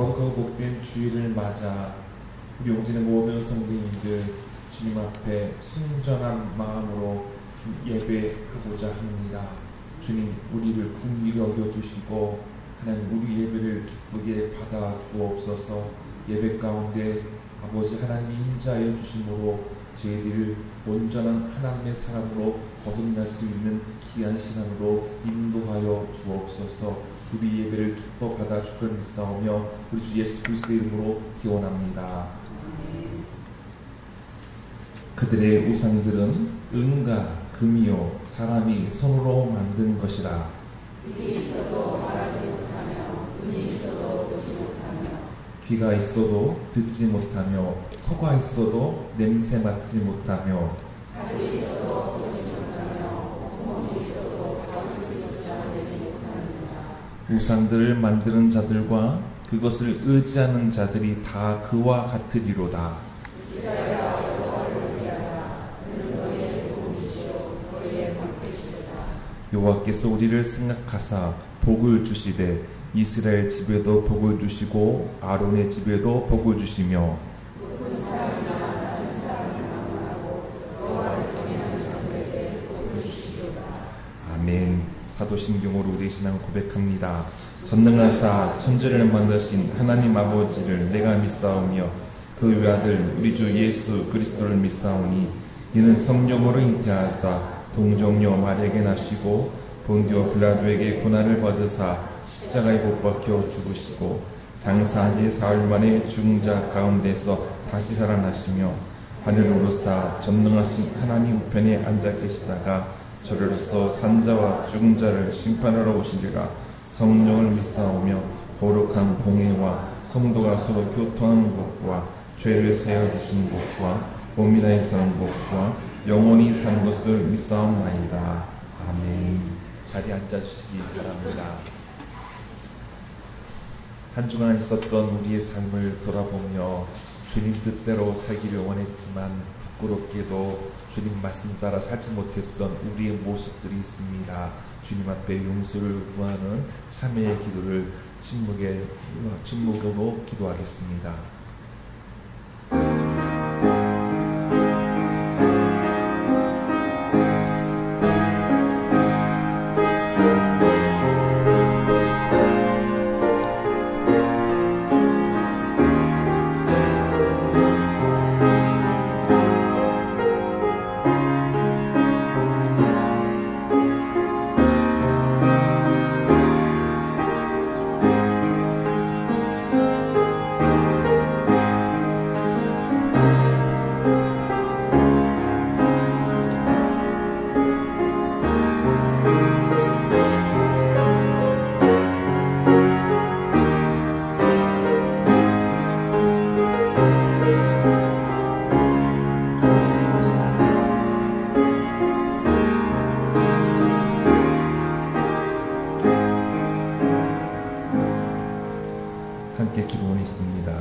거룩하고 복된 주일을 맞아 우리 용진의 모든 성도님들 주님 앞에 순전한 마음으로 예배하고자 합니다. 주님, 우리를 긍휼히 여겨주시고 하나님 우리 예배를 기쁘게 받아 주옵소서. 예배 가운데 아버지 하나님이 인자하여 주심으로 저희들을 온전한 하나님의 사람으로 거듭날 수 있는 귀한 시간으로 인도하여 주옵소서. 우리 예배를 기뻐 받아 주길 믿사오며 우리 주 예수 그리스도의 이름으로 기원합니다. 그들의 우상들은 은과 금이요 사람이 손으로 만든 것이라. 입이 있어도 말하지 못하며 눈이 있어도 보지 못하며 귀가 있어도 듣지 못하며 코가 있어도 냄새 맡지 못하며 발이 있어도 보지 못하며 구멍이 있어도 자주조차 내지 못하느니라. 우상들을 만드는 자들과 그것을 의지하는 자들이 다 그와 같으리로다. 이스라엘아 여호와를 의지하라. 그는 너희의 도움이시요 너희의 방패시로다. 여호와께서 우리를 생각하사 복을 주시되 이스라엘 집에도 복을 주시고 아론의 집에도 복을 주시며 높은 사람이나 낮은 사람을 막론하고 여호와를 경외하는 자들에게 복을 주시리로다. 아멘. 사도신경으로 우리의 신앙을 고백합니다. 전능하사 천지를 만드신 하나님 아버지를 내가 믿사오며 그 외아들 우리 주 예수 그리스도를 믿사오니 이는 성령으로 잉태하사 동정녀 마리아에게 나시고 본디오 빌라도에게 고난을 받으사 십자가에 못 박혀 죽으시고 장사한 지 사흘 만에 죽은 자 가운데서 다시 살아나시며 하늘로 오르사 전능하신 하나님 우편에 앉아 계시다가 저리로서 산자와 죽은 자를 심판하러 오시리라. 성령을 믿사오며 거룩한 공회와 성도가 서로 교통하는 것과 죄를 세워주시는 것과 몸이 다해 사는 것과 영원히 사는 것을 믿사옵나이다. 아멘. 자리에 앉아주시기 바랍니다. 한 주간 있었던 우리의 삶을 돌아보며 주님 뜻대로 살기를 원했지만 부끄럽게도 주님 말씀 따라 살지 못했던 우리의 모습들이 있습니다. 주님 앞에 용서를 구하는 참회의 기도를 침묵으로 기도하겠습니다. 함께 기도하겠습니다.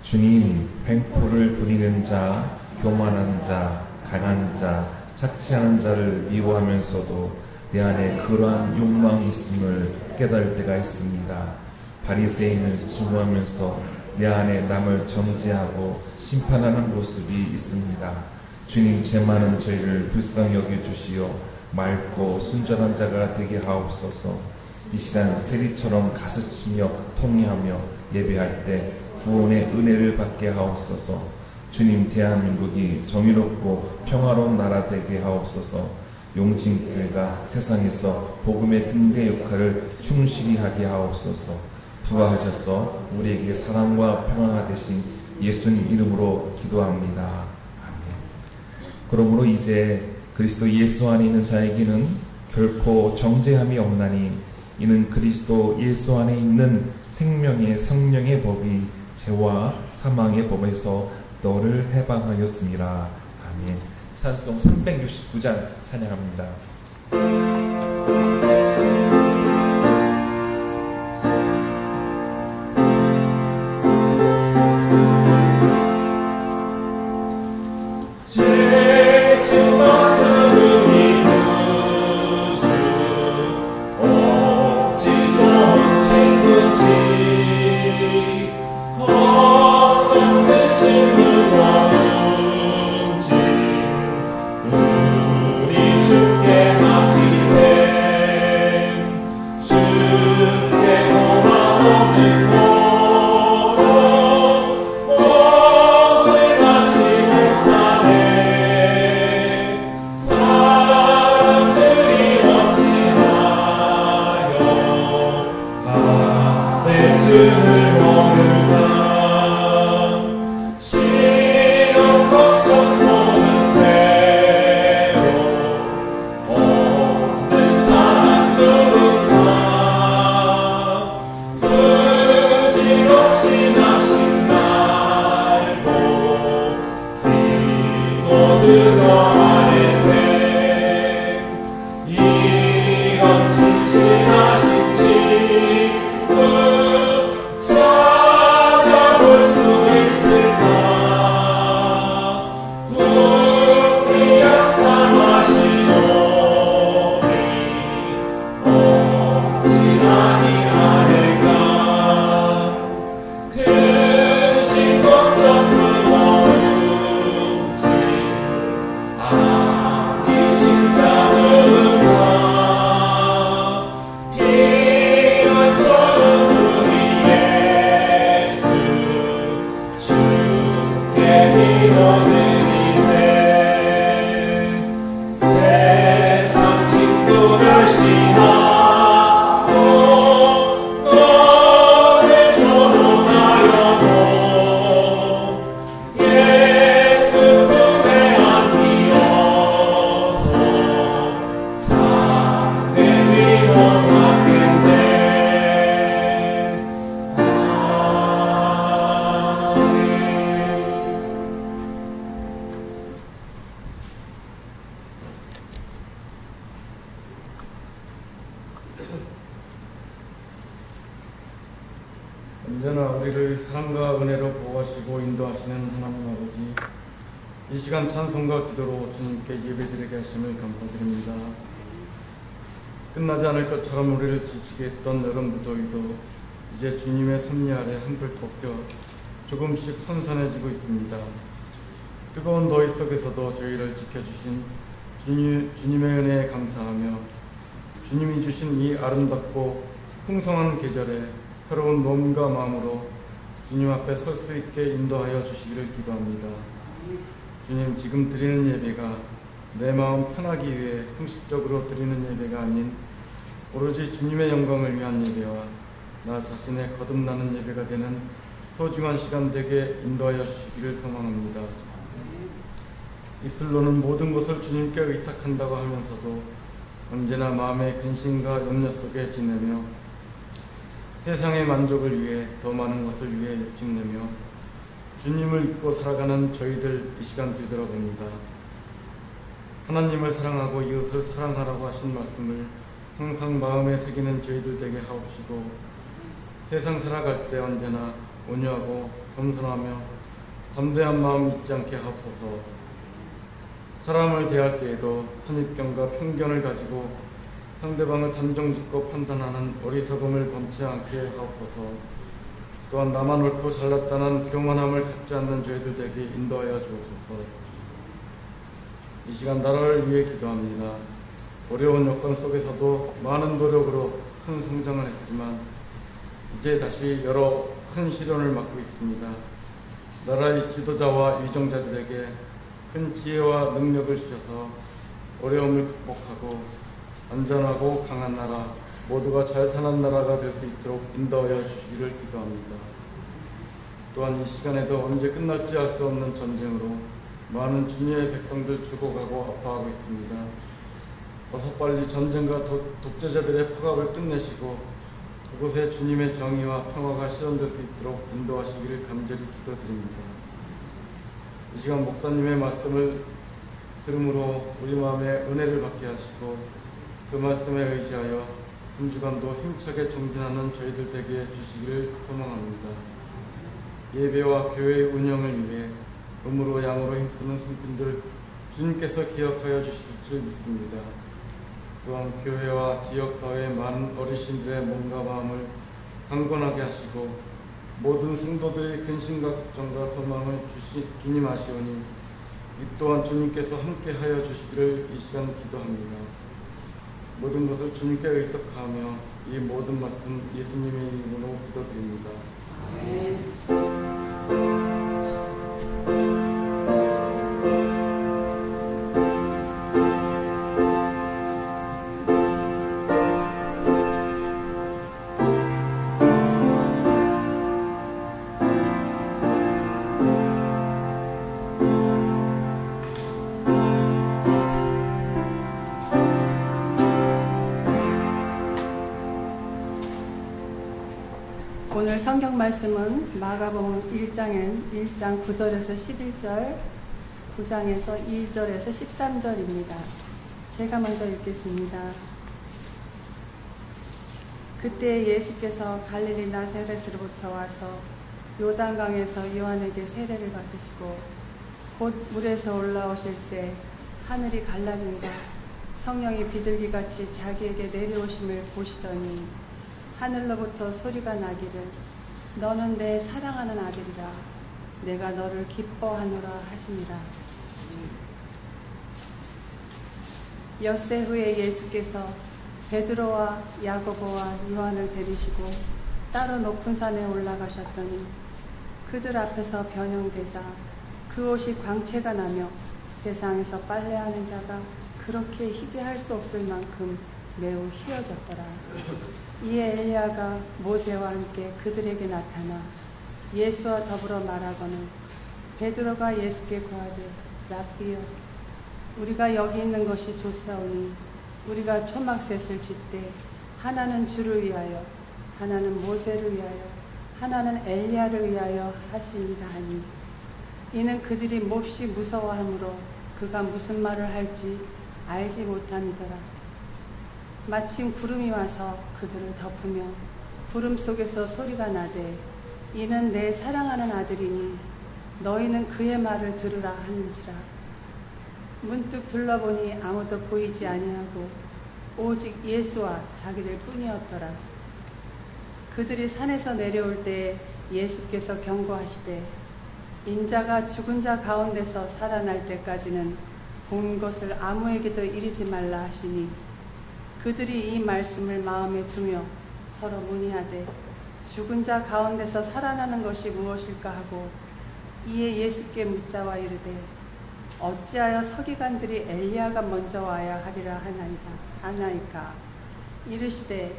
주님, 횡포를 부리는 자, 교만한 자, 강한 자, 착취하는 자를 미워하면서도 내 안에 그러한 욕망이 있음을 깨달을 때가 있습니다. 바리새인을 증오하면서 내 안에 남을 정죄하고 심판하는 모습이 있습니다. 주님, 죄 많은 저희를 불쌍히 여겨주시어 맑고 순전한 자가 되게 하옵소서. 이 시간 세리처럼 가스치며 통회하며 예배할 때 구원의 은혜를 받게 하옵소서. 주님, 대한민국이 정의롭고 평화로운 나라 되게 하옵소서. 용진교회가 세상에서 복음의 등대 역할을 충실히 하게 하옵소서. 부활하셔서 우리에게 사랑과 평화가 되신 예수님 이름으로 기도합니다. 아멘. 그러므로 이제 그리스도 예수 안에 있는 자에게는 결코 정죄함이 없나니 이는 그리스도 예수 안에 있는 생명의 성령의 법이 죄와 사망의 법에서 너를 해방하였습니다. 아멘. 찬송 369장 찬양합니다. 억지 좋은 친구지 사랑과 은혜로 보호하시고 인도하시는 하나님 아버지, 이 시간 찬송과 기도로 주님께 예배드리게 하심을 감사드립니다. 끝나지 않을 것처럼 우리를 지치게 했던 여름 무더위도 이제 주님의 섭리 아래 한풀 벗겨 조금씩 선선해지고 있습니다. 뜨거운 더위 속에서도 저희를 지켜주신 주님의 은혜에 감사하며 주님이 주신 이 아름답고 풍성한 계절에 새로운 몸과 마음으로 주님 앞에 설 수 있게 인도하여 주시기를 기도합니다. 주님, 지금 드리는 예배가 내 마음 편하기 위해 형식적으로 드리는 예배가 아닌 오로지 주님의 영광을 위한 예배와 나 자신의 거듭나는 예배가 되는 소중한 시간 되게 인도하여 주시기를 소망합니다. 입술로는 모든 것을 주님께 의탁한다고 하면서도 언제나 마음의 근심과 염려 속에 지내며 세상의 만족을 위해 더 많은 것을 위해 욕심내며 주님을 잊고 살아가는 저희들 이 시간 되돌아봅니다. 하나님을 사랑하고 이웃을 사랑하라고 하신 말씀을 항상 마음에 새기는 저희들 되게 하옵시고 세상 살아갈 때 언제나 온유하고 겸손하며 담대한 마음 잊지 않게 하옵소서. 사람을 대할 때에도 선입견과 편견을 가지고 상대방을 단정짓고 판단하는 어리석음을 범치 않게 하옵소서. 또한 나만 옳고 잘났다는 교만함을 갖지 않는 저희들 되게 인도하여 주옵소서. 이 시간 나라를 위해 기도합니다. 어려운 여건 속에서도 많은 노력으로 큰 성장을 했지만 이제 다시 여러 큰 시련을 맞고 있습니다. 나라의 지도자와 위정자들에게 큰 지혜와 능력을 주셔서 어려움을 극복하고 안전하고 강한 나라, 모두가 잘 사는 나라가 될 수 있도록 인도하여 주시기를 기도합니다. 또한 이 시간에도 언제 끝날지 알 수 없는 전쟁으로 많은 주님의 백성들 죽어가고 아파하고 있습니다. 어서 빨리 전쟁과 독재자들의 포갑을 끝내시고 그곳에 주님의 정의와 평화가 실현될 수 있도록 인도하시기를 간절히 기도드립니다. 이 시간 목사님의 말씀을 들음으로 우리 마음에 은혜를 받게 하시고 그 말씀에 의지하여 한 주간도 힘차게 정진하는 저희들 되게 주시기를 소망합니다. 예배와 교회의 운영을 위해 음으로 양으로 힘쓰는 성도들 주님께서 기억하여 주실 줄 믿습니다. 또한 교회와 지역사회의 많은 어르신들의 몸과 마음을 강건하게 하시고 모든 성도들의 근심과 걱정과 소망을 주님 아시오니 이 또한 주님께서 함께하여 주시기를 이 시간 기도합니다. 모든 것을 주님께 의탁하며 이 모든 말씀 예수님의 이름으로 기도드립니다. 아멘. 오늘 성경 말씀은 마가복음 1장 9절에서 11절, 9장에서 2절에서 13절입니다. 제가 먼저 읽겠습니다. 그때 예수께서 갈릴리 나사렛으로부터 와서 요단강에서 요한에게 세례를 받으시고 곧 물에서 올라오실새 하늘이 갈라진다 성령이 비둘기같이 자기에게 내려오심을 보시더니 하늘로부터 소리가 나기를 너는 내 사랑하는 아들이라 내가 너를 기뻐하노라 하시니라. 엿새 후에 예수께서 베드로와 야고보와 요한을 데리시고 따로 높은 산에 올라가셨더니 그들 앞에서 변형되사 그 옷이 광채가 나며 세상에서 빨래하는 자가 그렇게 희비할 수 없을 만큼 매우 희어졌더라. 이에 엘리야가 모세와 함께 그들에게 나타나 예수와 더불어 말하거늘 베드로가 예수께 고하되 랍비여 우리가 여기 있는 것이 좋사오니 우리가 초막셋을 짓되 하나는 주를 위하여 하나는 모세를 위하여 하나는 엘리야를 위하여 하시니라 하니 이는 그들이 몹시 무서워하므로 그가 무슨 말을 할지 알지 못함이더라. 마침 구름이 와서 그들을 덮으며 구름 속에서 소리가 나되 이는 내 사랑하는 아들이니 너희는 그의 말을 들으라 하는지라. 문득 둘러보니 아무도 보이지 아니하고 오직 예수와 자기들 뿐이었더라. 그들이 산에서 내려올 때에 예수께서 경고하시되 인자가 죽은 자 가운데서 살아날 때까지는 본 것을 아무에게도 이르지 말라 하시니 그들이 이 말씀을 마음에 두며 서로 문의하되 죽은 자 가운데서 살아나는 것이 무엇일까 하고 이에 예수께 묻자와 이르되 어찌하여 서기관들이 엘리야가 먼저 와야 하리라 하나이까. 이르시되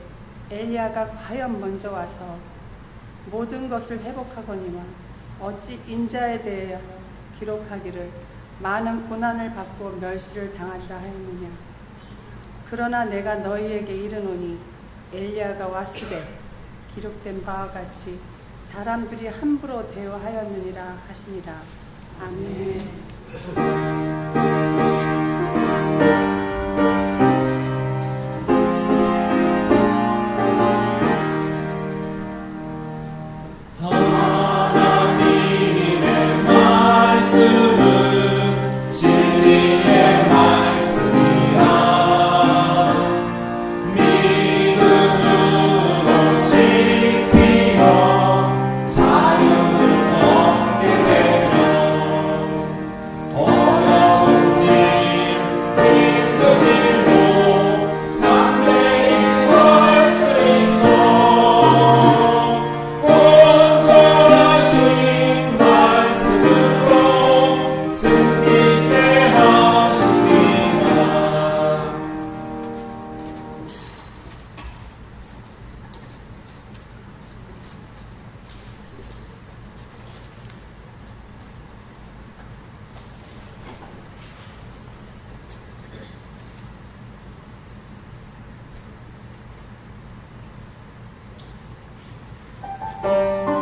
엘리야가 과연 먼저 와서 모든 것을 회복하거니와 어찌 인자에 대하여 기록하기를 많은 고난을 받고 멸시를 당하리라 하였느냐. 그러나 내가 너희에게 이르노니 엘리야가 왔으되 기록된 바와 같이 사람들이 함부로 대우하였느니라 하시니라. 아멘. 하나님의 말씀은 진리의 말씀이라 믿음으로 지키며 자유를 얻게 되며 어려운 일 힘든 일도 담대히 할 수 있어 온전하신 말씀으로 승리케 하십니다. Amen.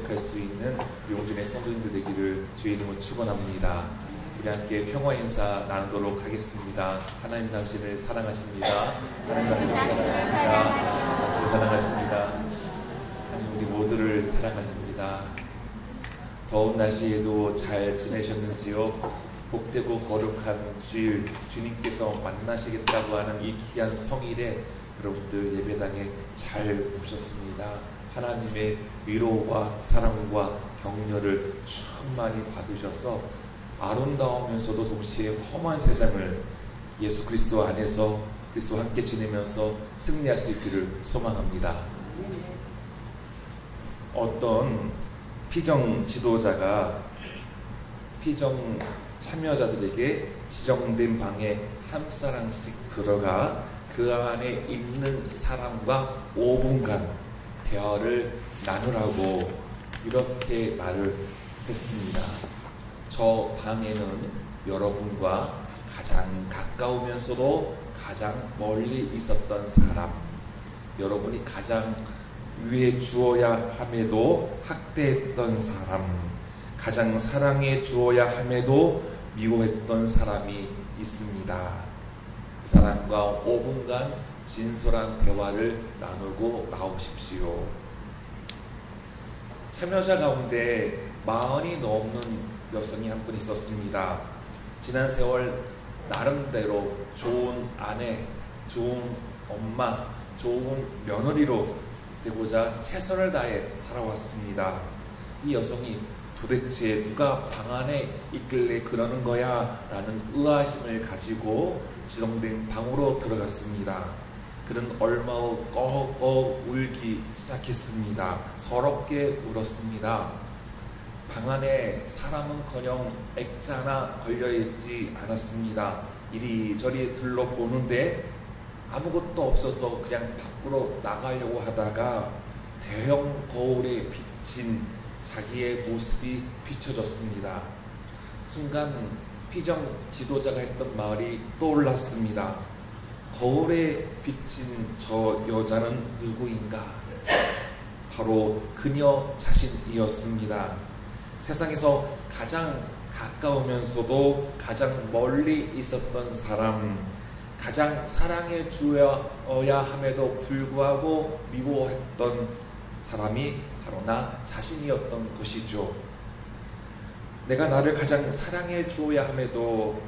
고백할 수 있는 용준의 성도님들 되기를 주의 이름으로 축원합니다. 우리 함께 평화 인사 나누도록 하겠습니다. 하나님 당신을 사랑하십니다. 하나님 당신을 사랑하십니다. 당신을 사랑하십니다. 하나님 우리 모두를 사랑하십니다. 더운 날씨에도 잘 지내셨는지요? 복되고 거룩한 주일, 주님께서 만나시겠다고 하는 이 귀한 성일에 여러분들 예배당에 잘 오셨습니다. 하나님의 위로와 사랑과 격려를 충만히 받으셔서 아름다우면서도 동시에 험한 세상을 예수 그리스도 안에서 그리스도와 함께 지내면서 승리할 수 있기를 소망합니다. 어떤 피정 지도자가 피정 참여자들에게 지정된 방에 한 사람씩 들어가 그 안에 있는 사람과 5분간 대화를 나누라고 이렇게 말을 했습니다. 저 방에는 여러분과 가장 가까우면서도 가장 멀리 있었던 사람, 여러분이 가장 위해 주어야 함에도 학대했던 사람, 가장 사랑해 주어야 함에도 미워했던 사람이 있습니다. 그 사람과 5분간 진솔한 대화를 나누고 나오십시오. 참여자 가운데 40이 넘는 여성이 한 분 있었습니다. 지난 세월 나름대로 좋은 아내, 좋은 엄마, 좋은 며느리로 되고자 최선을 다해 살아왔습니다. 이 여성이 도대체 누가 방 안에 있길래 그러는 거야? 라는 의아심을 가지고 지정된 방으로 들어갔습니다. 그는 얼마 후 꺼꺼 울기 시작했습니다. 서럽게 울었습니다. 방 안에 사람은커녕 액자 하나 걸려있지 않았습니다. 이리저리 둘러보는데 아무것도 없어서 그냥 밖으로 나가려고 하다가 대형 거울에 비친 자기의 모습이 비춰졌습니다. 순간 피정 지도자가 했던 말이 떠올랐습니다. 거울에 비친 저 여자는 누구인가? 바로 그녀 자신이었습니다. 세상에서 가장 가까우면서도 가장 멀리 있었던 사람, 가장 사랑해 주어야 함에도 불구하고 미워했던 사람이 바로 나 자신이었던 것이죠. 내가 나를 가장 사랑해 주어야 함에도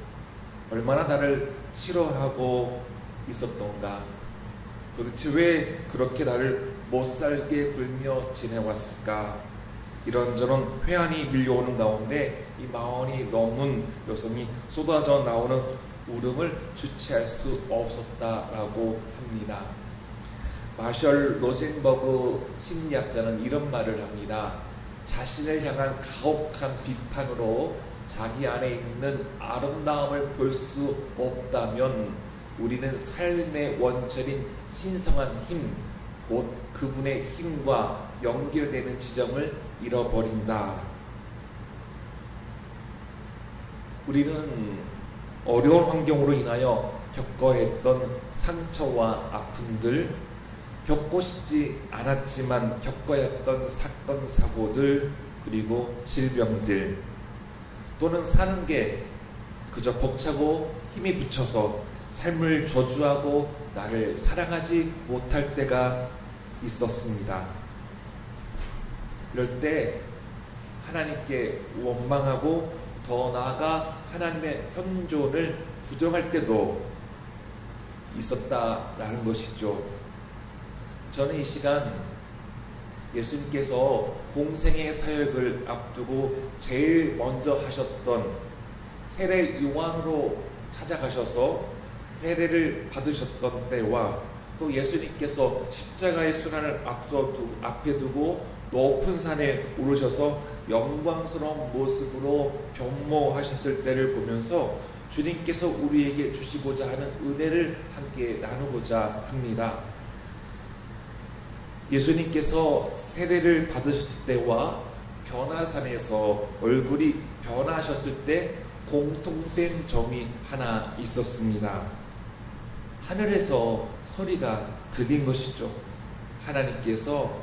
얼마나 나를 싫어하고 있었던가, 도대체 왜 그렇게 나를 못살게 굴며 지내왔을까. 이런저런 회한이 밀려오는 가운데 이 40이 넘은 여성이 쏟아져 나오는 울음을 주체할 수 없었다라고 합니다. 마셜 로젠버그 심리학자는 이런 말을 합니다. 자신을 향한 가혹한 비판으로 자기 안에 있는 아름다움을 볼 수 없다면 우리는 삶의 원천인 신성한 힘, 곧 그분의 힘과 연결되는 지점을 잃어버린다. 우리는 어려운 환경으로 인하여 겪어야 했던 상처와 아픔들, 겪고 싶지 않았지만 겪어야 했던 사건, 사고들, 그리고 질병들, 또는 사는 게 그저 벅차고 힘이 붙여서 삶을 저주하고 나를 사랑하지 못할 때가 있었습니다. 이럴 때 하나님께 원망하고 더 나아가 하나님의 현존을 부정할 때도 있었다라는 것이죠. 저는 이 시간 예수님께서 공생의 사역을 앞두고 제일 먼저 하셨던 세례 요한으로 찾아가셔서 세례를 받으셨던 때와 또 예수님께서 십자가의 순환을 앞에 두고 높은 산에 오르셔서 영광스러운 모습으로 변모하셨을 때를 보면서 주님께서 우리에게 주시고자 하는 은혜를 함께 나누고자 합니다. 예수님께서 세례를 받으셨을 때와 변화산에서 얼굴이 변하셨을 때 공통된 점이 하나 있었습니다. 하늘에서 소리가 들린 것이죠. 하나님께서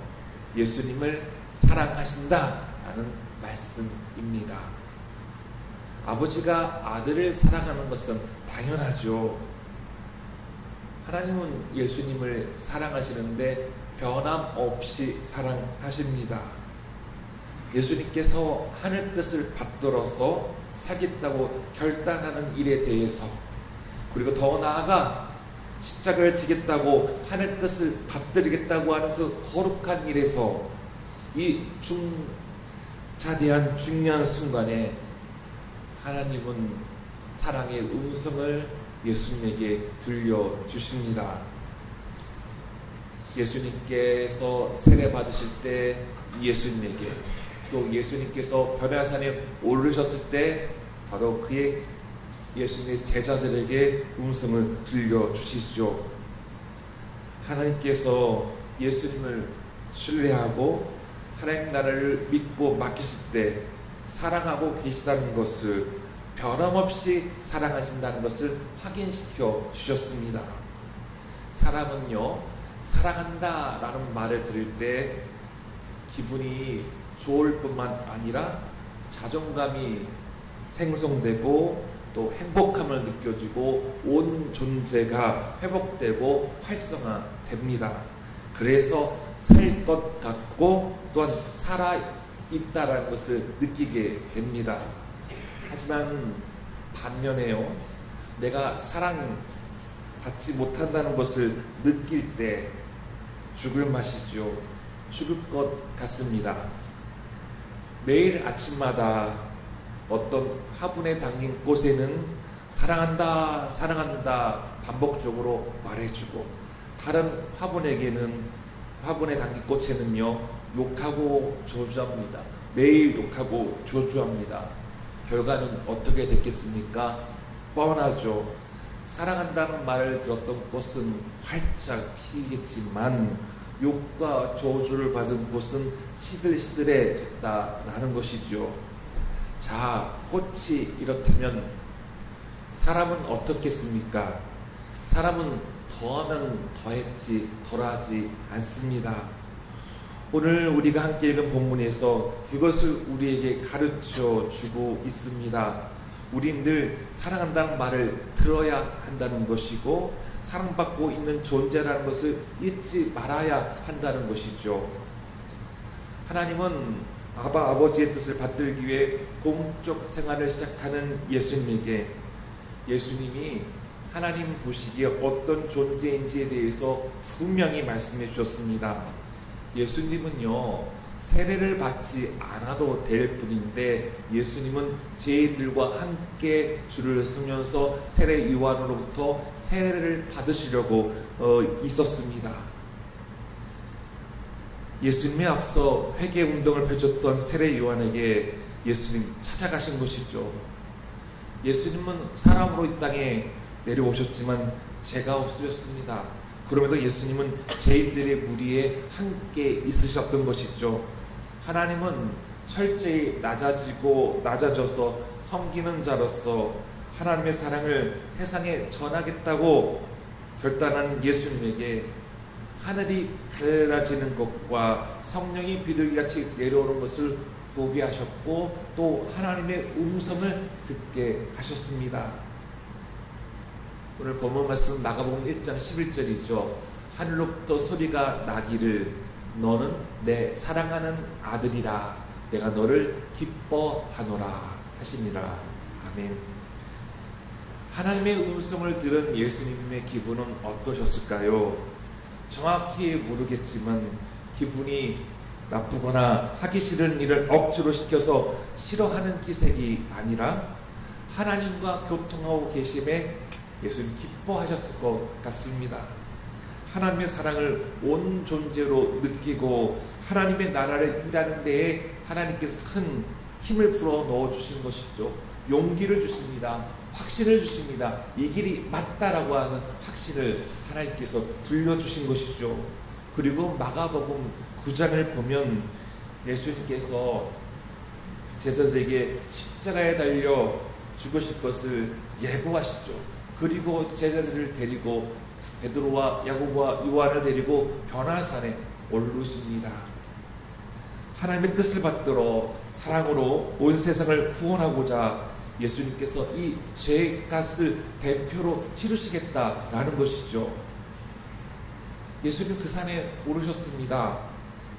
예수님을 사랑하신다라는 말씀입니다. 아버지가 아들을 사랑하는 것은 당연하죠. 하나님은 예수님을 사랑하시는데 변함없이 사랑하십니다. 예수님께서 하늘 뜻을 받들어서 사겠다고 결단하는 일에 대해서, 그리고 더 나아가 십자가를 지겠다고 하늘 뜻을 받들겠다고 하는 그 거룩한 일에서 이 자대한 중요한 순간에 하나님은 사랑의 음성을 예수님에게 들려주십니다. 예수님께서 세례 받으실 때 예수님에게, 또 예수님께서 변화산에 오르셨을 때 바로 그의 예수님의 제자들에게 음성을 들려주시죠. 하나님께서 예수님을 신뢰하고 하나님 나라를 믿고 맡기실 때 사랑하고 계시다는 것을, 변함없이 사랑하신다는 것을 확인시켜 주셨습니다. 사람은요, 사랑한다 라는 말을 들을 때 기분이 좋을 뿐만 아니라 자존감이 생성되고 또 행복함을 느껴지고 온 존재가 회복되고 활성화됩니다. 그래서 살 것 같고 또한 살아있다라는 것을 느끼게 됩니다. 하지만 반면에요, 내가 사랑받지 못한다는 것을 느낄 때 죽을 맛이죠. 죽을 것 같습니다. 매일 아침마다 어떤 화분에 담긴 꽃에는 사랑한다, 사랑한다 반복적으로 말해주고, 다른 화분에게는, 화분에 담긴 꽃에는요, 욕하고 저주합니다. 매일 욕하고 저주합니다. 결과는 어떻게 됐겠습니까? 뻔하죠. 사랑한다는 말을 들었던 꽃은 활짝 피겠지만 욕과 저주를 받은 꽃은 시들시들해졌다라는 것이죠. 자, 꽃이 이렇다면 사람은 어떻겠습니까? 사람은 더하면 더했지 덜하지 않습니다. 오늘 우리가 함께 읽은 본문에서 이것을 우리에게 가르쳐 주고 있습니다. 우린 늘 사랑한다는 말을 들어야 한다는 것이고, 사랑받고 있는 존재라는 것을 잊지 말아야 한다는 것이죠. 하나님은 아버지의 뜻을 받들기 위해 공적 생활을 시작하는 예수님에게, 예수님이 하나님 보시기에 어떤 존재인지에 대해서 분명히 말씀해 주셨습니다. 예수님은요, 세례를 받지 않아도 될 뿐인데 예수님은 죄인들과 함께 줄을 서면서 세례 요한으로부터 세례를 받으시려고 있었습니다. 예수님에 앞서 회개 운동을 펼쳤던 세례 요한에게 예수님 찾아가신 것이죠. 예수님은 사람으로 이 땅에 내려오셨지만 죄가 없으셨습니다. 그럼에도 예수님은 죄인들의 무리에 함께 있으셨던 것이죠. 하나님은 철저히 낮아져서 섬기는 자로서 하나님의 사랑을 세상에 전하겠다고 결단한 예수님에게 하늘이 갈라지는 것과 성령이 비둘기같이 내려오는 것을 보게 하셨고, 또 하나님의 음성을 듣게 하셨습니다. 오늘 본문 말씀 마가복음 1장 11절이죠. 하늘로부터 소리가 나기를 너는 내 사랑하는 아들이라, 내가 너를 기뻐하노라 하시니라. 아멘. 하나님의 음성을 들은 예수님의 기분은 어떠셨을까요? 정확히 모르겠지만 기분이 나쁘거나 하기 싫은 일을 억지로 시켜서 싫어하는 기색이 아니라 하나님과 교통하고 계심에 예수님 기뻐하셨을 것 같습니다. 하나님의 사랑을 온 존재로 느끼고 하나님의 나라를 일하는 데에 하나님께서 큰 힘을 불어 넣어주신 것이죠. 용기를 주십니다. 확신을 주십니다. 이 길이 맞다라고 하는 확신을 하나님께서 들려주신 것이죠. 그리고 마가복음 9장을 보면 예수님께서 제자들에게 십자가에 달려 죽으실 것을 예고하시죠. 그리고 제자들을 데리고 베드로와 야고보와 요한을 데리고 변화산에 오르십니다. 하나님의 뜻을 받들어 사랑으로 온 세상을 구원하고자 예수님께서 이 죄값을 대표로 치르시겠다라는 것이죠. 예수님 그 산에 오르셨습니다.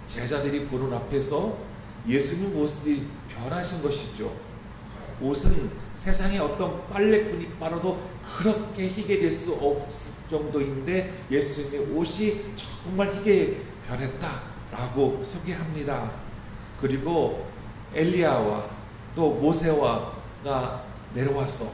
제자들이 보는 앞에서 예수님 모습이 변하신 것이죠. 옷은 세상에 어떤 빨래꾼이 빨아도 그렇게 희게 될 수 없을 정도인데 예수님의 옷이 정말 희게 변했다라고 소개합니다. 그리고 엘리야와 또 모세와가 내려와서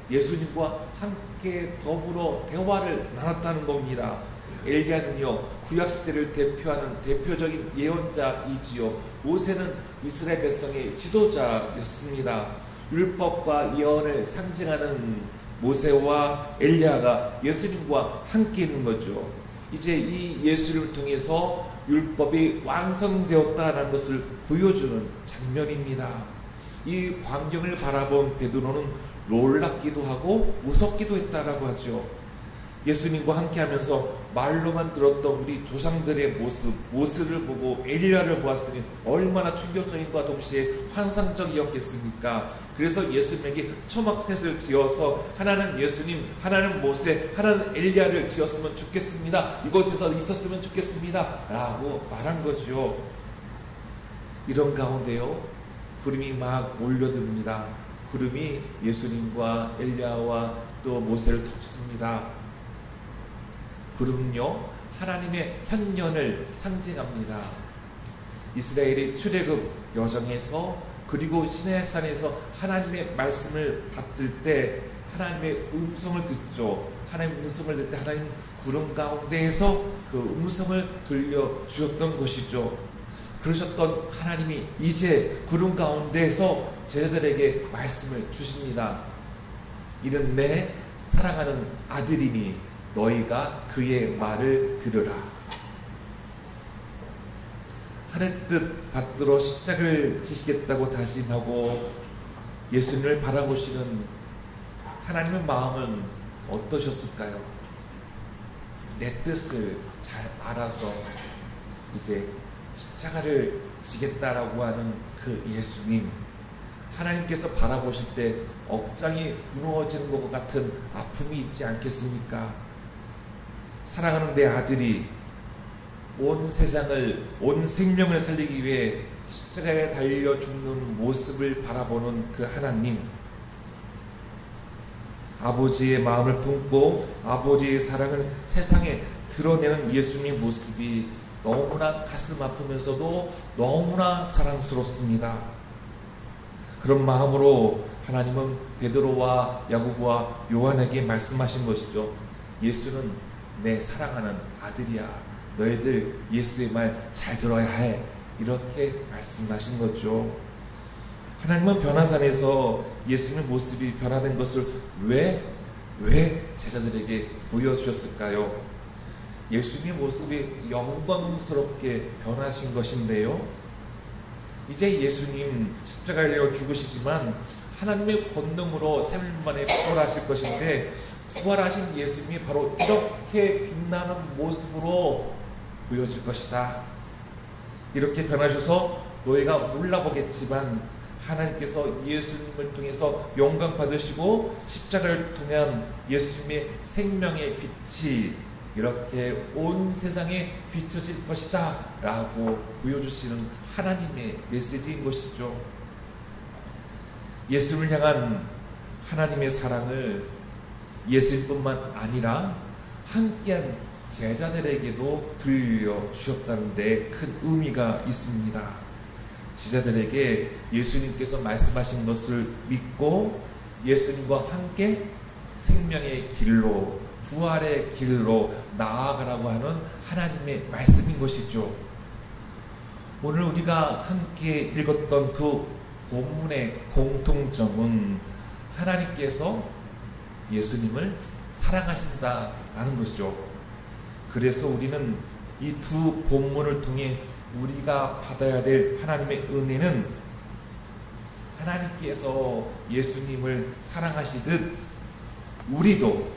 예수님과 함께 더불어 대화를 나눴다는 겁니다. 엘리야는요, 구약시대를 대표하는 대표적인 예언자이지요. 모세는 이스라엘 백성의 지도자였습니다. 율법과 예언을 상징하는 모세와 엘리야가 예수님과 함께 있는 거죠. 이제 이 예수를 통해서 율법이 완성되었다는 것을 보여주는 장면입니다. 이 광경을 바라본 베드로는 놀랍기도 하고 무섭기도 했다라고 하죠. 예수님과 함께하면서 말로만 들었던 우리 조상들의 모습을 보고 엘리야를 보았으니 얼마나 충격적인과 동시에 환상적이었겠습니까? 그래서 예수님에게 초막셋을 지어서 하나는 예수님, 하나는 모세, 하나는 엘리야를 지었으면 좋겠습니다. 이곳에서 있었으면 좋겠습니다. 라고 말한 거죠. 이런 가운데요, 구름이 막 몰려듭니다. 구름이 예수님과 엘리야와 또 모세를 덮습니다. 구름은요, 하나님의 현년을 상징합니다. 이스라엘이 출애굽 여정에서 그리고 시내산에서 하나님의 말씀을 받들 때 하나님의 음성을 듣죠. 하나님의 음성을 듣을 때 하나님 구름 가운데에서 그 음성을 들려주셨던 것이죠. 그러셨던 하나님이 이제 구름 가운데에서 제자들에게 말씀을 주십니다. 이는 내 사랑하는 아들이니 너희가 그의 말을 들으라. 하늘 뜻 받들어 십자가를 지시겠다고 다짐하고 예수님을 바라보시는 하나님의 마음은 어떠셨을까요? 내 뜻을 잘 알아서 이제 십자가를 지겠다라고 하는 그 예수님, 하나님께서 바라보실 때 억장이 무너지는 것 같은 아픔이 있지 않겠습니까? 사랑하는 내 아들이 온 세상을, 온 생명을 살리기 위해 십자가에 달려 죽는 모습을 바라보는 그 하나님, 아버지의 마음을 품고 아버지의 사랑을 세상에 드러내는 예수님의 모습이 너무나 가슴 아프면서도 너무나 사랑스럽습니다. 그런 마음으로 하나님은 베드로와 야고보와 요한에게 말씀하신 것이죠. 예수는 내 사랑하는 아들이야. 너희들 예수의 말 잘 들어야 해. 이렇게 말씀하신 거죠. 하나님은 변화산에서 예수님의 모습이 변화된 것을 왜 제자들에게 보여주셨을까요? 예수님의 모습이 영광스럽게 변하신 것인데요. 이제 예수님 십자가에 달려 죽으시지만 하나님의 권능으로 3일 만에 부활하실 것인데, 부활하신 예수님이 바로 이렇게 빛나는 모습으로 보여질 것이다. 이렇게 변하셔서 너희가 몰라보겠지만 하나님께서 예수님을 통해서 영광 받으시고 십자가를 통한 예수님의 생명의 빛이 이렇게 온 세상에 비춰질 것이다 라고 보여주시는 하나님의 메시지인 것이죠. 예수님을 향한 하나님의 사랑을 예수님뿐만 아니라 함께한 제자들에게도 들려주셨다는 데 큰 의미가 있습니다. 제자들에게 예수님께서 말씀하신 것을 믿고 예수님과 함께 생명의 길로, 부활의 길로 나아가라고 하는 하나님의 말씀인 것이죠. 오늘 우리가 함께 읽었던 두 본문의 공통점은 하나님께서 예수님을 사랑하신다라는 것이죠. 그래서 우리는 이 두 본문을 통해 우리가 받아야 될 하나님의 은혜는 하나님께서 예수님을 사랑하시듯 우리도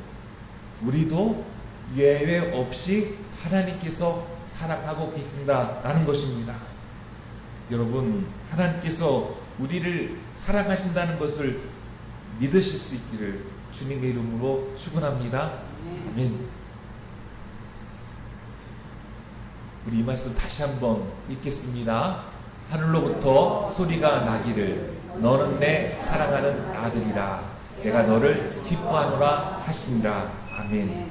예외 없이 하나님께서 사랑하고 계신다라는 것입니다. 여러분, 하나님께서 우리를 사랑하신다는 것을 믿으실 수 있기를 주님의 이름으로 축원합니다. 아멘. 우리 이 말씀 다시 한번 읽겠습니다. 하늘로부터 소리가 나기를 너는 내 사랑하는 아들이라 내가 너를 기뻐하노라 하시니라. 아멘.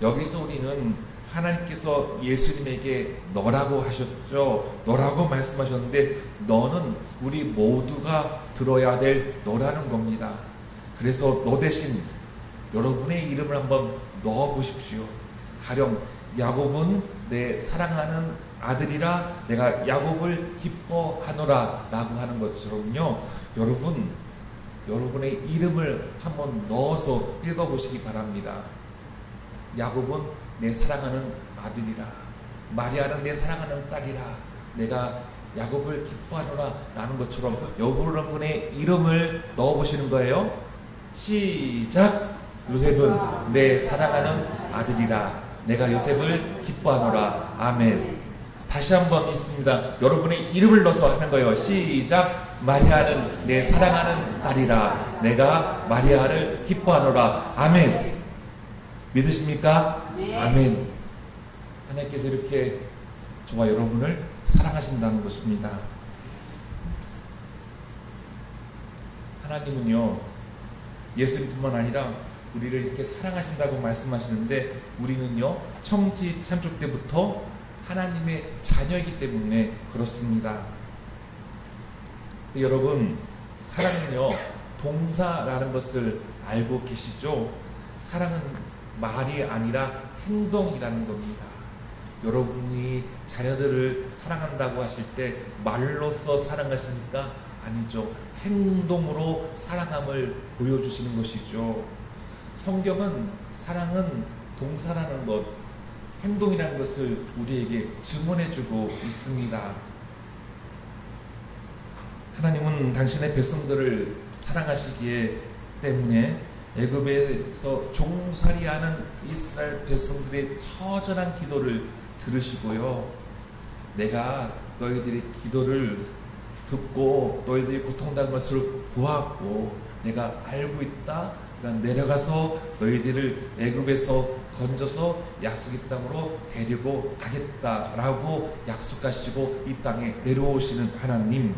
여기서 우리는 하나님께서 예수님에게 너라고 하셨죠. 너라고 말씀하셨는데 너는 우리 모두가 들어야 될 너라는 겁니다. 그래서 너 대신 여러분의 이름을 한번 넣어 보십시오. 가령 야곱은 내 사랑하는 아들이라 내가 야곱을 기뻐하노라 라고 하는 것처럼요, 여러분의 이름을 한번 넣어서 읽어보시기 바랍니다. 야곱은 내 사랑하는 아들이라, 마리아는 내 사랑하는 딸이라 내가 야곱을 기뻐하노라 라는 것처럼 여러분의 이름을 넣어보시는 거예요. 시작! 요셉은 내 사랑하는 아들이라 내가 요셉을 기뻐하노라. 아멘. 다시 한번 읽습니다. 여러분의 이름을 넣어서 하는 거예요. 시작! 마리아는 내 사랑하는 딸이라 내가 마리아를 기뻐하노라. 아멘. 믿으십니까? 네. 아멘. 하나님께서 이렇게 저와 여러분을 사랑하신다는 것입니다. 하나님은요, 예수님뿐만 아니라 우리를 이렇게 사랑하신다고 말씀하시는데 우리는요, 청지 창조 때부터 하나님의 자녀이기 때문에 그렇습니다. 여러분, 사랑은요, 동사라는 것을 알고 계시죠? 사랑은 말이 아니라 행동이라는 겁니다. 여러분이 자녀들을 사랑한다고 하실 때 말로써 사랑하십니까? 아니죠. 행동으로 사랑함을 보여주시는 것이죠. 성경은 사랑은 동사라는 것, 행동이라는 것을 우리에게 증언해주고 있습니다. 하나님은 당신의 백성들을 사랑하시기에 때문에 애굽에서 종살이하는 이스라엘 백성들의 처절한 기도를 들으시고요, 내가 너희들의 기도를 듣고 너희들이 고통당한 것을 보았고 내가 알고 있다. 그러니까 내려가서 너희들을 애굽에서 건져서 약속의 땅으로 데리고 가겠다라고 약속하시고 이 땅에 내려오시는 하나님.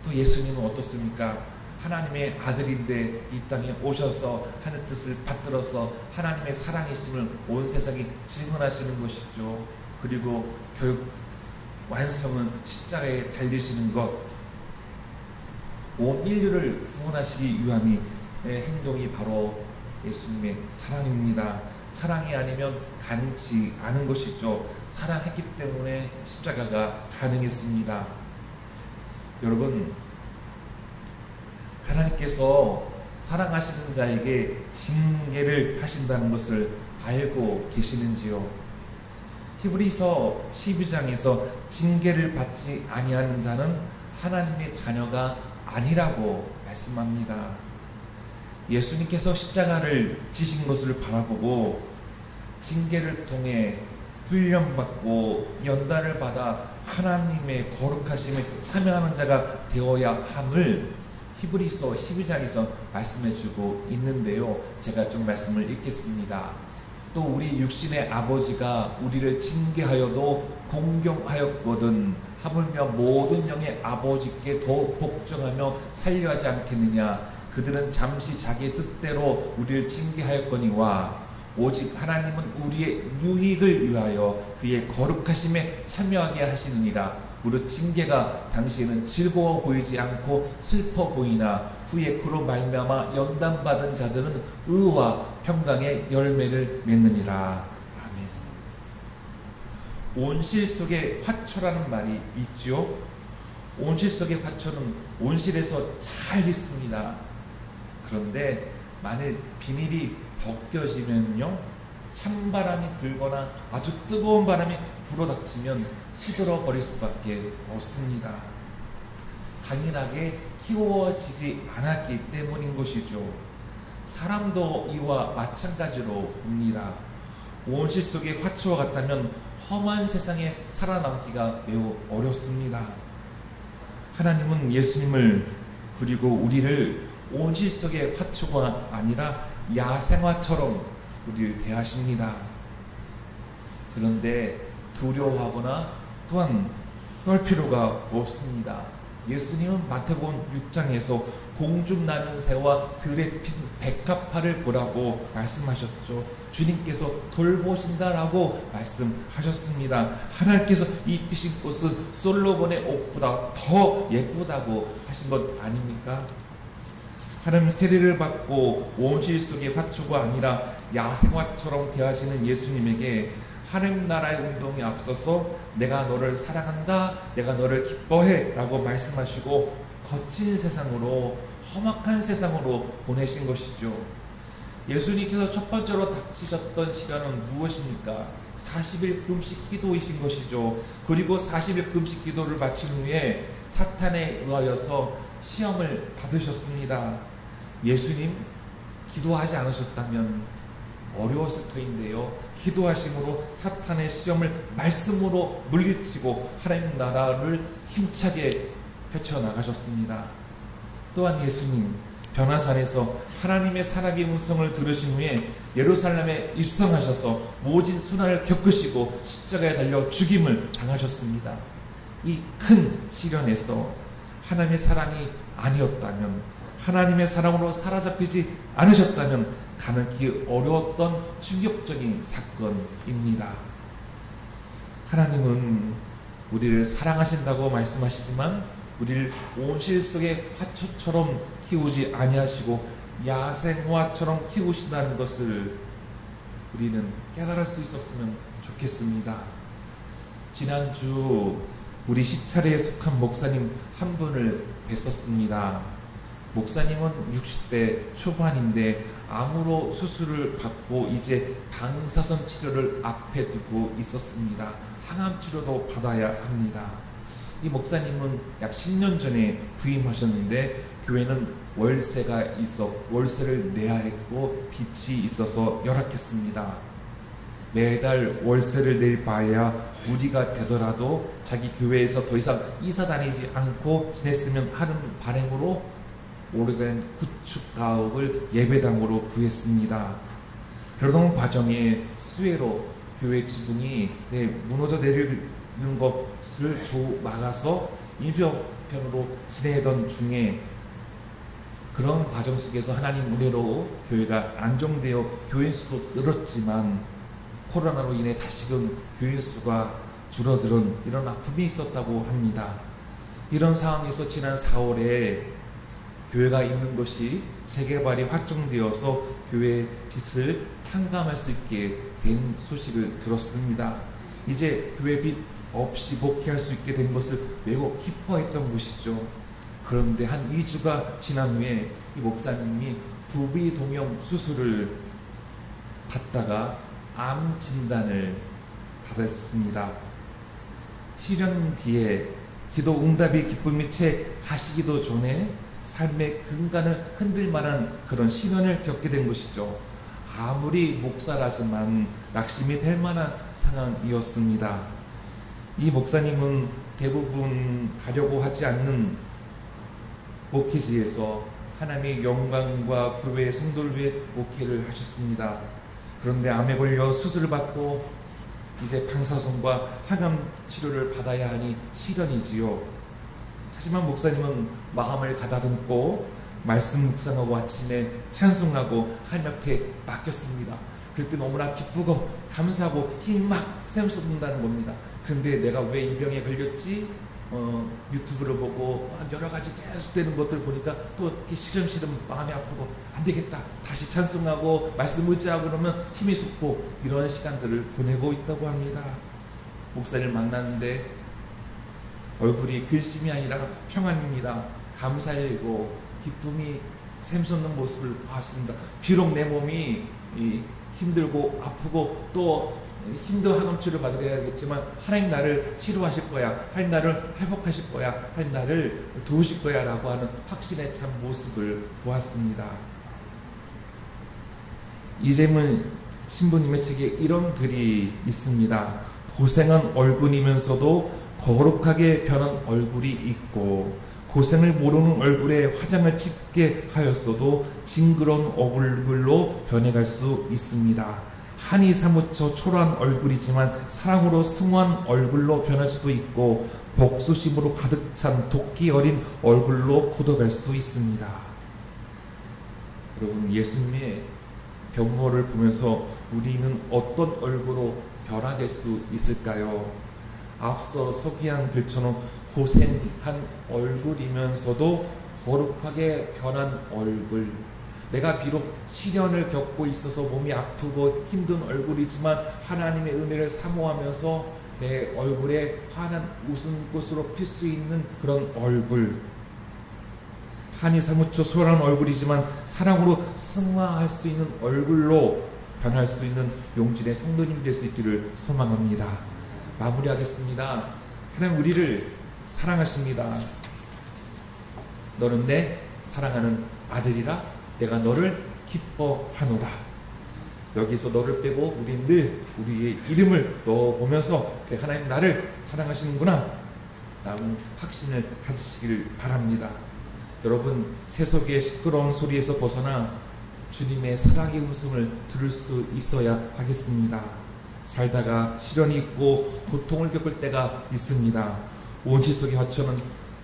또 예수님은 어떻습니까? 하나님의 아들인데 이 땅에 오셔서 하늘 뜻을 받들어서 하나님의 사랑이심을 온 세상에 증언하시는 것이죠. 그리고 결국 완성은 십자가에 달리시는 것, 온 인류를 구원하시기 위함이 행동이 바로 예수님의 사랑입니다. 사랑이 아니면 가능치 않은 것이죠. 사랑했기 때문에 십자가가 가능했습니다. 여러분, 하나님께서 사랑하시는 자에게 징계를 하신다는 것을 알고 계시는지요? 히브리서 12장에서 징계를 받지 아니하는 자는 하나님의 자녀가 아니라고 말씀합니다. 예수님께서 십자가를 지신 것을 바라보고 징계를 통해 훈련받고 연단을 받아 하나님의 거룩하심에 참여하는 자가 되어야 함을 히브리서 12장에서 말씀해주고 있는데요, 제가 좀 말씀을 읽겠습니다. 또 우리 육신의 아버지가 우리를 징계하여도 공경하였거든 하물며 모든 영의 아버지께 더욱 복종하며 살려하지 않겠느냐. 그들은 잠시 자기의 뜻대로 우리를 징계하였거니와 오직 하나님은 우리의 유익을 위하여 그의 거룩하심에 참여하게 하시느니라. 무릇 징계가 당시에는 즐거워 보이지 않고 슬퍼 보이나 후에 그로 말미암아 연단받은 자들은 의와 평강의 열매를 맺느니라. 아멘. 온실 속에 화초라는 말이 있죠. 온실 속의 화초는 온실에서 잘 있습니다. 그런데 만일 비닐이 벗겨지면요, 찬바람이 불거나 아주 뜨거운 바람이 불어닥치면 시들어 버릴 수밖에 없습니다. 강인하게 키워지지 않았기 때문인 것이죠. 사람도 이와 마찬가지로 봅니다. 온실 속의 화초와 같다면 험한 세상에 살아남기가 매우 어렵습니다. 하나님은 예수님을 그리고 우리를 온실 속의 화초가 아니라 야생화처럼 우리를 대하십니다. 그런데 두려워하거나 또한 떨 필요가 없습니다. 예수님은 마태복음 6장에서 공중 나는 새와 들에 핀 백합화를 보라고 말씀하셨죠. 주님께서 돌보신다라고 말씀하셨습니다. 하나님께서 이 피신 꽃은 솔로몬의 옷보다 더 예쁘다고 하신 것 아닙니까? 하나님 세례를 받고 온실 속의 화초가 아니라 야생화처럼 대하시는 예수님에게 하나님 나라의 운동에 앞서서 내가 너를 사랑한다, 내가 너를 기뻐해 라고 말씀하시고 거친 세상으로, 험악한 세상으로 보내신 것이죠. 예수님께서 첫 번째로 닥치셨던 시간은 무엇입니까? 40일 금식 기도이신 것이죠. 그리고 40일 금식 기도를 마친 후에 사탄에 의하여서 시험을 받으셨습니다. 예수님 기도하지 않으셨다면 어려웠을 터인데요. 기도하심으로 사탄의 시험을 말씀으로 물리치고 하나님 나라를 힘차게 펼쳐나가셨습니다. 또한 예수님 변화산에서 하나님의 사랑의 음성을 들으신 후에 예루살렘에 입성하셔서 모진 순환을 겪으시고 십자가에 달려 죽임을 당하셨습니다. 이 큰 시련에서 하나님의 사랑이 아니었다면, 하나님의 사랑으로 사로잡히지 않으셨다면 가능하기 어려웠던 충격적인 사건입니다. 하나님은 우리를 사랑하신다고 말씀하시지만 우리를 온실 속의 화초처럼 키우지 아니하시고 야생화처럼 키우신다는 것을 우리는 깨달을 수 있었으면 좋겠습니다. 지난주 우리 시차례에 속한 목사님 한 분을 뵀었습니다. 목사님은 60대 초반인데 암으로 수술을 받고 이제 방사선 치료를 앞에 두고 있었습니다. 항암 치료도 받아야 합니다. 이 목사님은 약 10년 전에 부임하셨는데 교회는 월세가 있어 월세를 내야 했고 빚이 있어서 열악했습니다. 매달 월세를 낼 바에야 무리가 되더라도 자기 교회에서 더 이상 이사 다니지 않고 지냈으면 하는 바람으로 오래된 구축 가옥을 예배당으로 구했습니다. 그러던 과정에 수혜로 교회 지붕이 무너져 내리는 것을 막아서 인수편으로 지내던 중에 그런 과정 속에서 하나님 은혜로 교회가 안정되어 교인 수도 늘었지만 코로나로 인해 다시금 교인 수가 줄어드는 이런 아픔이 있었다고 합니다. 이런 상황에서 지난 4월에 교회가 있는 것이 재개발이 확정되어서 교회의 빚을 탕감할 수 있게 된 소식을 들었습니다. 이제 교회 빚 없이 목회할 수 있게 된 것을 매우 기뻐했던 것이죠. 그런데 한 2주가 지난 후에 이 목사님이 부비동형 수술을 받다가 암 진단을 받았습니다. 시련 뒤에 기도 응답의 기쁨이 채 가시기도 전에 삶의 근간을 흔들 만한 그런 시련을 겪게 된 것이죠. 아무리 목사라지만 낙심이 될 만한 상황이었습니다. 이 목사님은 대부분 가려고 하지 않는 목회지에서 하나님의 영광과 교회의 성도를 위해 목회를 하셨습니다. 그런데 암에 걸려 수술을 받고 이제 방사선과 항암 치료를 받아야 하니 시련이지요. 하지만 목사님은 마음을 가다듬고 말씀 묵상하고 아침에 찬송하고 하나님 앞에 맡겼습니다. 그럴 때 너무나 기쁘고 감사하고 힘이 막 샘솟는다는 겁니다. 근데 내가 왜 이 병에 걸렸지? 유튜브를 보고 여러 가지 계속 되는 것들 보니까 또 이렇게 시름시름 마음이 아프고 안 되겠다. 다시 찬송하고 말씀 의지하고 그러면 힘이 솟고 이런 시간들을 보내고 있다고 합니다. 목사님을 만났는데 얼굴이 근심이 아니라 평안입니다. 감사이고 기쁨이 샘솟는 모습을 봤습니다. 비록 내 몸이 힘들고 아프고 또 힘든 항암치료를 받아야겠지만 하나님 나를 치료하실 거야, 하나님 나를 회복하실 거야, 하나님 나를 도우실 거야 라고 하는 확신에 찬 모습을 보았습니다. 이재문 신부님의 책에 이런 글이 있습니다. 고생한 얼굴이면서도 거룩하게 변한 얼굴이 있고, 고생을 모르는 얼굴에 화장을 짓게 하였어도 징그러운 얼굴로 변해갈 수 있습니다. 한이 사무쳐 초라한 얼굴이지만 사랑으로 승화한 얼굴로 변할 수도 있고, 복수심으로 가득 찬 도끼 어린 얼굴로 굳어갈 수 있습니다. 여러분, 예수님의 변모를 보면서 우리는 어떤 얼굴로 변화될 수 있을까요? 앞서 소개한 글처럼 고생한 얼굴이면서도 거룩하게 변한 얼굴, 내가 비록 시련을 겪고 있어서 몸이 아프고 힘든 얼굴이지만 하나님의 은혜를 사모하면서 내 얼굴에 환한 웃음꽃으로 필 수 있는 그런 얼굴, 한이 사무쳐 소란한 얼굴이지만 사랑으로 승화할 수 있는 얼굴로 변할 수 있는 용진의 성도님이 될 수 있기를 소망합니다. 마무리하겠습니다. 하나님 우리를 사랑하십니다. 너는 내 사랑하는 아들이라 내가 너를 기뻐하노라. 여기서 너를 빼고 우리 늘 우리의 이름을 넣어보면서 하나님 나를 사랑하시는구나 라는 확신을 가지시기를 바랍니다. 여러분, 세속의 시끄러운 소리에서 벗어나 주님의 사랑의 웃음을 들을 수 있어야 하겠습니다. 살다가 시련이 있고 고통을 겪을 때가 있습니다. 온실 속의 화초는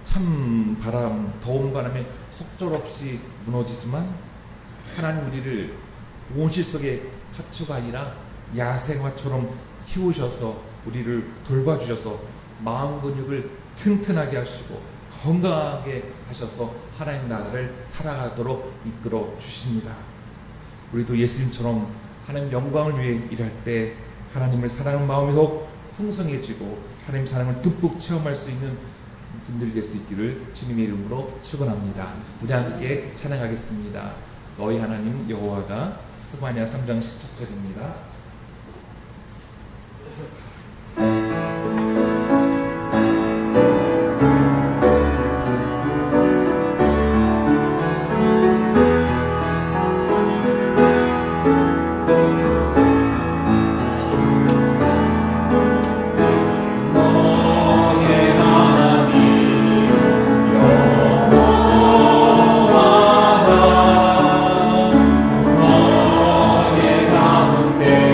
찬 바람, 더운 바람에 속절없이 무너지지만 하나님 우리를 온실 속의 화초가 아니라 야생화처럼 키우셔서 우리를 돌봐주셔서 마음 근육을 튼튼하게 하시고 건강하게 하셔서 하나님 나라를 살아가도록 이끌어 주십니다. 우리도 예수님처럼 하나님 영광을 위해 일할 때 하나님을 사랑하는 마음이 더욱 풍성해지고 하나님 사랑을 듬뿍 체험할 수 있는 분들이 될 수 있기를 주님의 이름으로 축원합니다. 우리 함께 찬양하겠습니다. 너희 하나님 여호와가. 스바냐 3장 17절입니다. 내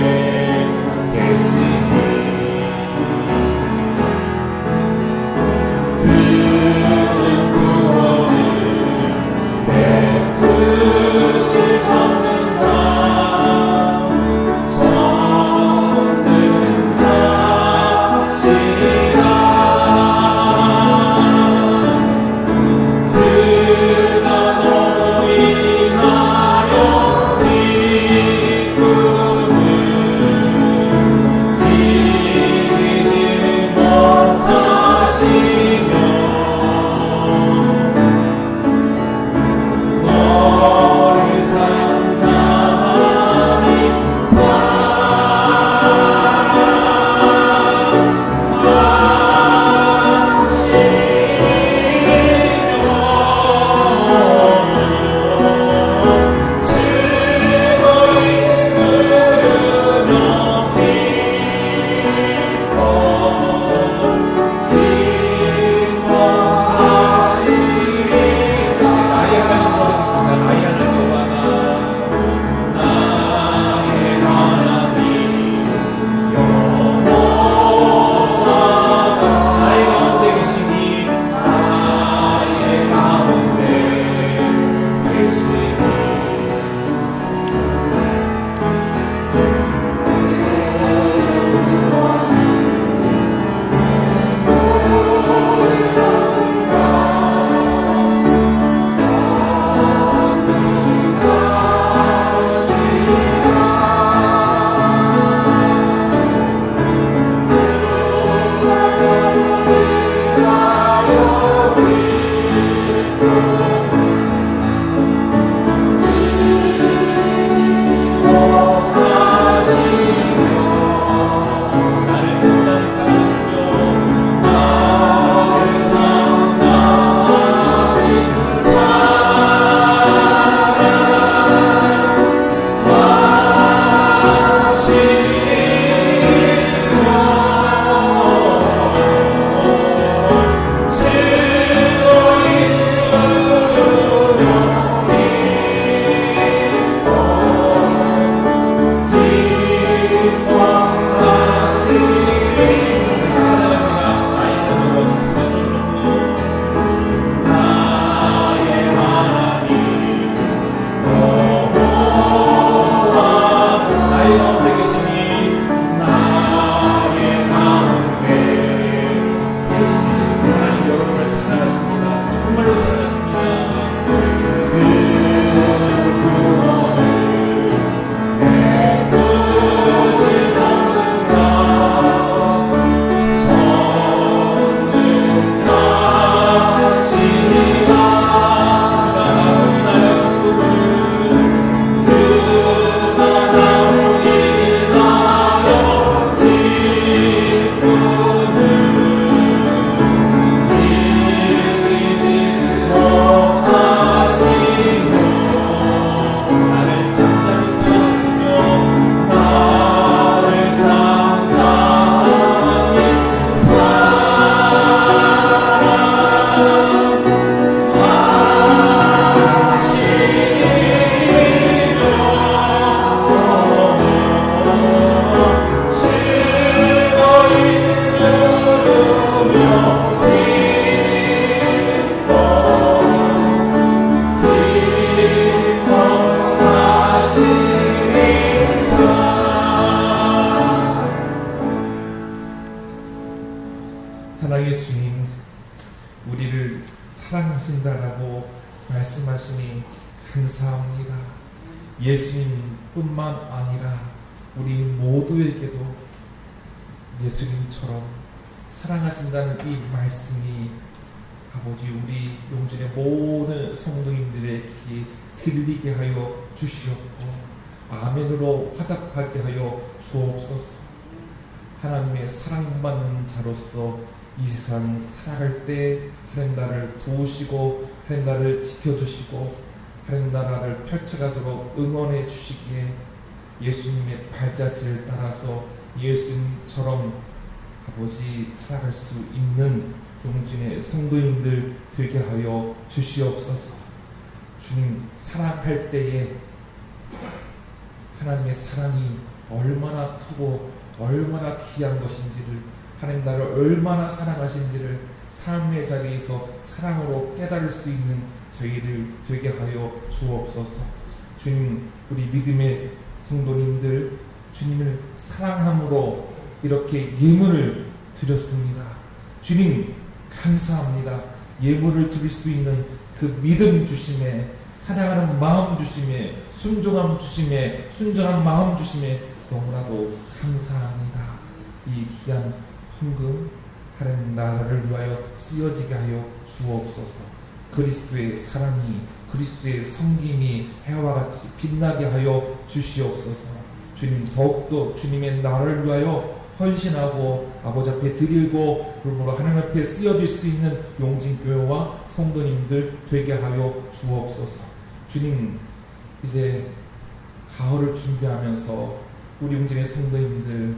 사랑하신다라고 말씀하시니 감사합니다. 예수님뿐만 아니라 우리 모두에게도 예수님처럼 사랑하신다는 이 말씀이 아버지 우리 용진의 모든 성도님들의 귀에 들리게 하여 주시옵고 아멘으로 화답하게 하여 주옵소서. 하나님의 사랑받는 자로서 이 세상 살아갈 때 하나님 나라를 도우시고 하나님 나라를 지켜주시고 하나님 나라를 펼쳐가도록 응원해 주시기에 예수님의 발자취를 따라서 예수님처럼 아버지 살아갈 수 있는 용진의 성도님들 되게 하여 주시옵소서. 주님 사랑할 때에 하나님의 사랑이 얼마나 크고 얼마나 귀한 것인지를 하나님 나를 얼마나 사랑하신지를 삶의 자리에서 사랑으로 깨달을 수 있는 저희를 되게 하여 주옵소서. 주님 우리 믿음의 성도님들 주님을 사랑함으로 이렇게 예물을 드렸습니다. 주님 감사합니다. 예물을 드릴 수 있는 그 믿음 주심에 사랑하는 마음 주심에 순종함 주심에 순전한 마음 주심에 너무나도 감사합니다. 이 귀한 헌금 하나님 나라를 위하여 쓰여지게 하여 주옵소서. 그리스도의 사랑이 그리스도의 섬김이 해와 같이 빛나게 하여 주시옵소서. 주님 더욱더 주님의 나라를 위하여 헌신하고 아버지 앞에 드리고 그러므로 하나님 앞에 쓰여질 수 있는 용진교회와 성도님들 되게 하여 주옵소서. 주님 이제 가을을 준비하면서 우리 용진의 성도님들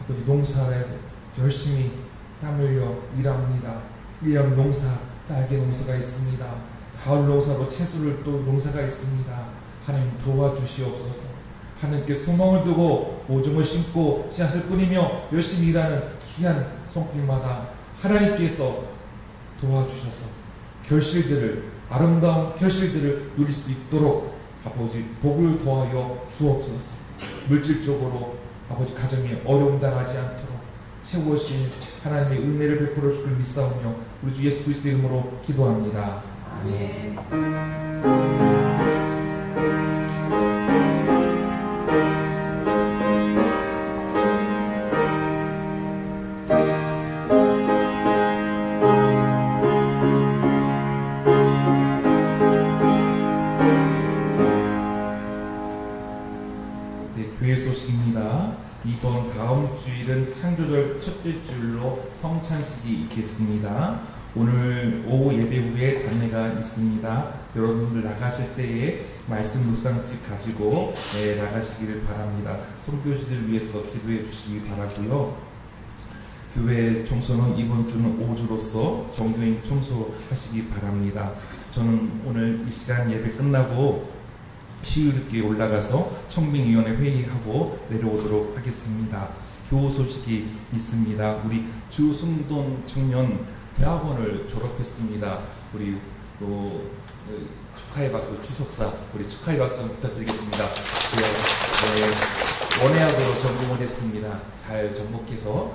아버지 농사에 열심히 땀 흘려 일합니다. 1년 농사 딸기 농사가 있습니다. 가을 농사로 채소를 또 농사가 있습니다. 하나님 도와주시옵소서. 하나님께 소망을 두고 오줌을 심고 씨앗을 뿌리며 열심히 일하는 귀한 손길마다 하나님께서 도와주셔서 결실들을 아름다운 결실들을 누릴 수 있도록 아버지 복을 더하여 주옵소서. 물질적으로 아버지 가정이 어려움 당하지 않도록 채우신 하나님의 은혜를 베풀어 주길 믿사오며 우리 주 예수 그리스도의 이름으로 기도합니다. 아멘. 교회 소식입니다. 이번 다음 주일은 창조절 첫째 주일로 성찬식이 있겠습니다. 오늘 오후 예배 후에 단례가 있습니다. 여러분들 나가실 때에 말씀 묵상집 가지고 나가시기를 바랍니다. 선교지들 위해서 기도해 주시기 바라고요. 교회 청소는 이번 주는 5주로서 정교인 청소하시기 바랍니다. 저는 오늘 이 시간 예배 끝나고 시의롭게 올라가서 청빙위원회 회의하고 내려오도록 하겠습니다. 교우 소식이 있습니다. 우리 주승돈 청년 대학원을 졸업했습니다. 우리 또 축하의 박수 주석사 우리 축하의 박수 부탁드리겠습니다. 원예학으로 전공을 했습니다. 잘 접목해서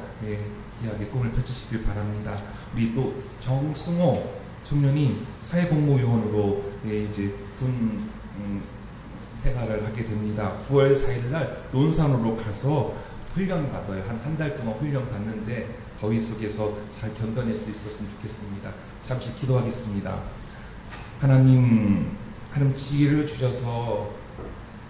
귀하게 꿈을 펼치시길 바랍니다. 우리 또 정승호 청년이 사회복무요원으로 이제 군 생활을 하게 됩니다. 9월 4일날 논산으로 가서 훈련 받아요. 한 달 동안 훈련 받는데 더위 속에서 잘 견뎌낼 수 있었으면 좋겠습니다. 잠시 기도하겠습니다. 하나님 지혜를 주셔서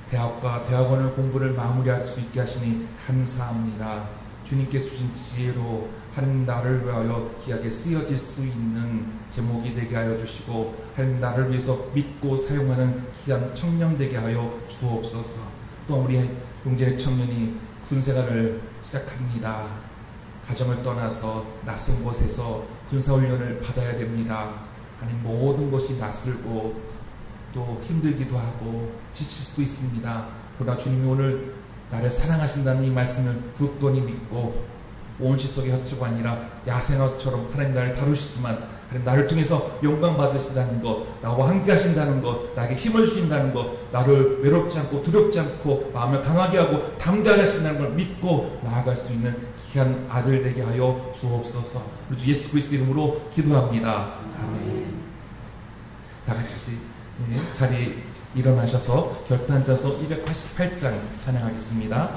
대학과 대학원을 공부를 마무리할 수 있게 하시니 감사합니다. 주님께서 주신 지혜로 하나님 나를 위하여 귀하게 쓰여질 수 있는 제목이 되게 하여 주시고 하나님 나를 위해서 믿고 사용하는 귀한 청년 되게 하여 주옵소서. 또 우리 용진의 청년이 군생활을 시작합니다. 가정을 떠나서 낯선 곳에서 군사훈련을 받아야 됩니다. 하나님 모든 것이 낯설고 또 힘들기도 하고 지칠 수도 있습니다. 그러나 주님이 오늘 나를 사랑하신다는 이 말씀을 굳건히 믿고 온실 속의 헛수가 아니라 야생화처럼 하나님 나를 다루시지만 하나님 나를 통해서 영광 받으신다는 것, 나와 함께 하신다는 것, 나에게 힘을 주신다는 것, 나를 외롭지 않고 두렵지 않고 마음을 강하게 하고 담대하게 하신다는 걸 믿고 나아갈 수 있는 귀한 아들 되게 하여 주옵소서. 우리 주 예수 그리스도 이름으로 기도합니다. 아멘. 같이 자리에 일어나셔서 결단자서 288장 찬양하겠습니다.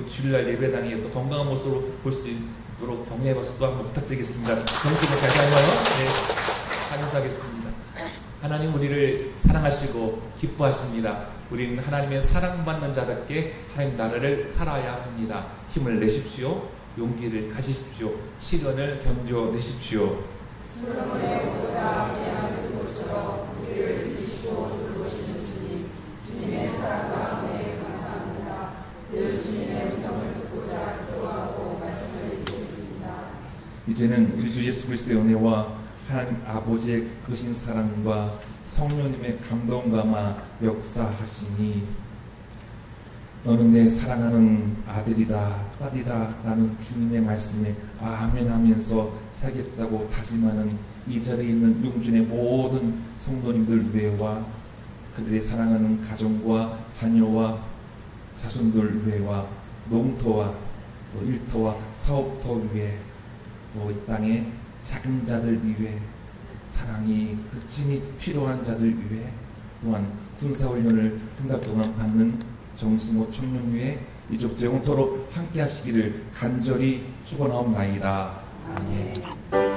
주일날 예배당에서 건강한 모습으로 볼 수 있도록 격려의 박수 또 한번 부탁드리겠습니다. 정수가 잘 가요. 네, 감사하겠습니다. 하나님 우리를 사랑하시고 기뻐하십니다. 우리는 하나님의 사랑받는 자답게 하나님 나라를 살아야 합니다. 힘을 내십시오. 용기를 가지십시오. 시련을 견뎌내십시오. 주님의 사랑과 은혜에 감사합니다. 늘 주님의 음성을 듣고자 기도하고 말씀을 읽겠습니다. 이제는 우리 주 예수 그리스도의 은혜와 하나님 아버지의 크신 사랑과 성령님의 감동감화 역사하시니 너는 내 사랑하는 아들이다 딸이다 라는 주님의 말씀에 아멘 하면서 살겠다고 다짐하는 이 자리에 있는 용준의 모든 성도님들 외와 그들이 사랑하는 가정과 자녀와 자손들 외와 농토와 또 일터와 사업터 위에 또 이 땅의 작은 자들 위에 사랑이 극진히 필요한 자들 위에 또한 군사훈련을 한 달 동안 받는 정승호 청년 위에 이제부터 영원토록 함께 하시기를 간절히 축원하옵나이다. 아멘.